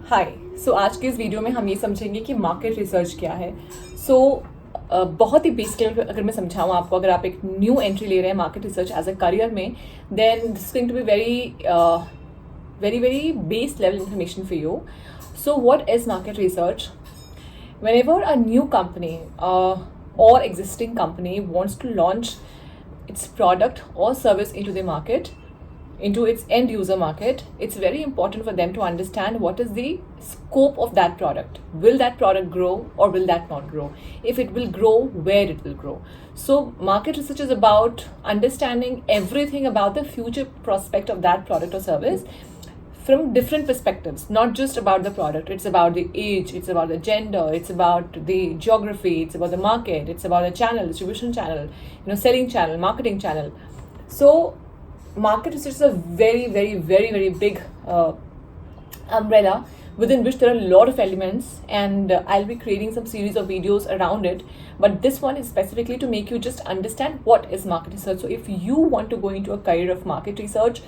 हाय आज के इस वीडियो में हम ये समझेंगे कि मार्केट रिसर्च क्या है। बहुत ही बेसिक लेवल पे अगर मैं समझाऊँ आपको, अगर आप एक न्यू एंट्री ले रहे हैं market research as a career में, then this going to be very base level information for you. So what is market research? Whenever a new company or existing company wants to launch its product or service into the market, into its end user market, it's very important for them to understand what is the scope of that product. Will that product grow or will that not grow? If it will grow, where it will grow? So market research is about understanding everything about the future prospect of that product or service from different perspectives, not just about the product. It's about the age, it's about the gender, it's about the geography, it's about the market, it's about the channel, distribution channel, selling channel, marketing channel. So market research is a very big umbrella within which there are a lot of elements, and I'll be creating some series of videos around it, but this one is specifically to make you just understand what is market research. So if you want to go into a career of market research,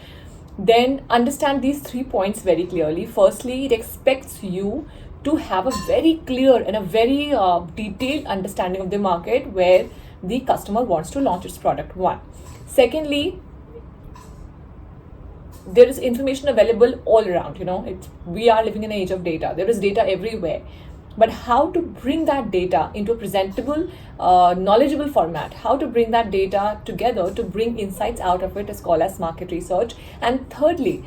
then understand these 3 points very clearly. Firstly, it expects you to have a very clear and a very detailed understanding of the market where the customer wants to launch its product. One. Secondly, there is information available all around. We are living in an age of data. There is data everywhere, but how to bring that data into a presentable, knowledgeable format, how to bring that data together to bring insights out of it is called as market research. And thirdly,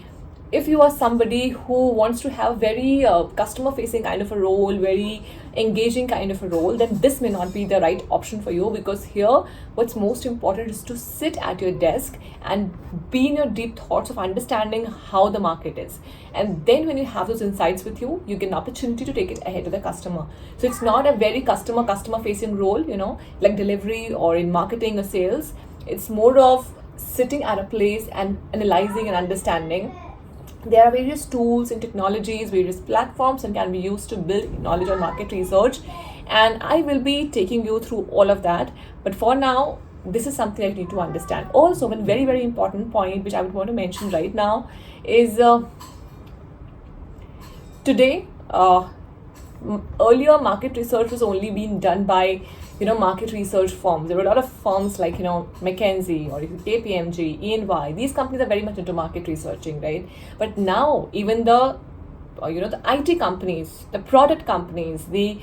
if you are somebody who wants to have very customer facing kind of a role, very engaging kind of a role, then this may not be the right option for you, because here what's most important is to sit at your desk and be in your deep thoughts of understanding how the market is, and then when you have those insights with you, you get an opportunity to take it ahead to the customer. So it's not a very customer facing role, like delivery or in marketing or sales. It's more of sitting at a place and analyzing and understanding. There are various tools and technologies, various platforms, and can be used to build knowledge on market research, and I will be taking you through all of that. But for now, this is something I need to understand. Also, one very important point which I would want to mention right now is today, earlier market research was only being done by market research firms. There were a lot of firms like McKinsey or KPMG, E&Y. These companies are very much into market researching, right? But now even the the IT companies, the product companies, the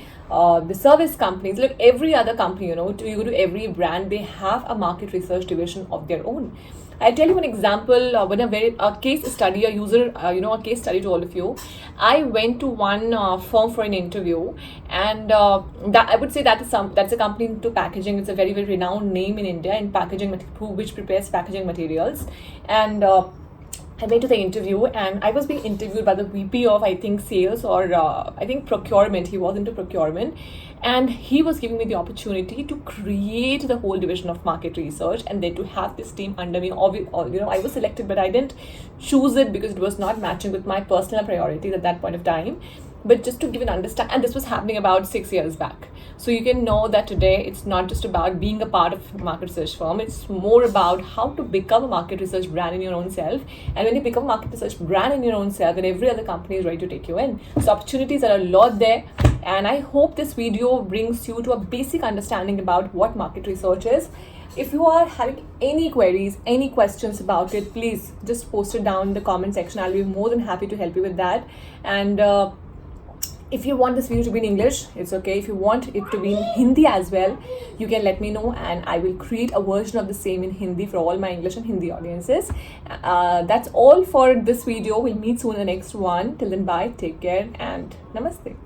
service companies, like every other company, you go to every brand, they have a market research division of their own. I'll tell you an example. When a case study, a case study to all of you. I went to one firm for an interview, and that I would say that's a company into packaging. It's a very renowned name in India in packaging, which prepares packaging materials, and I went to the interview, and I was being interviewed by the VP of, I think, sales or I think procurement. He was into procurement, and he was giving me the opportunity to create the whole division of market research, and then to have this team under me. I was selected, but I didn't choose it because it was not matching with my personal priorities at that point of time. But just to give an understand, and this was happening about 6 years back. So you can know that today it's not just about being a part of market research firm. It's more about how to become a market research brand in your own self. And when you become a market research brand in your own self, then every other company is ready to take you in. So opportunities are a lot there. And I hope this video brings you to a basic understanding about what market research is. If you are having any queries, any questions about it, please just post it down in the comment section. I'll be more than happy to help you with that. And if you want this video to be in English, it's okay. If you want it to be in Hindi as well, you can let me know, and I will create a version of the same in Hindi for all my English and Hindi audiences. That's all for this video. We'll meet soon in the next one. Till then, bye, take care, and namaste.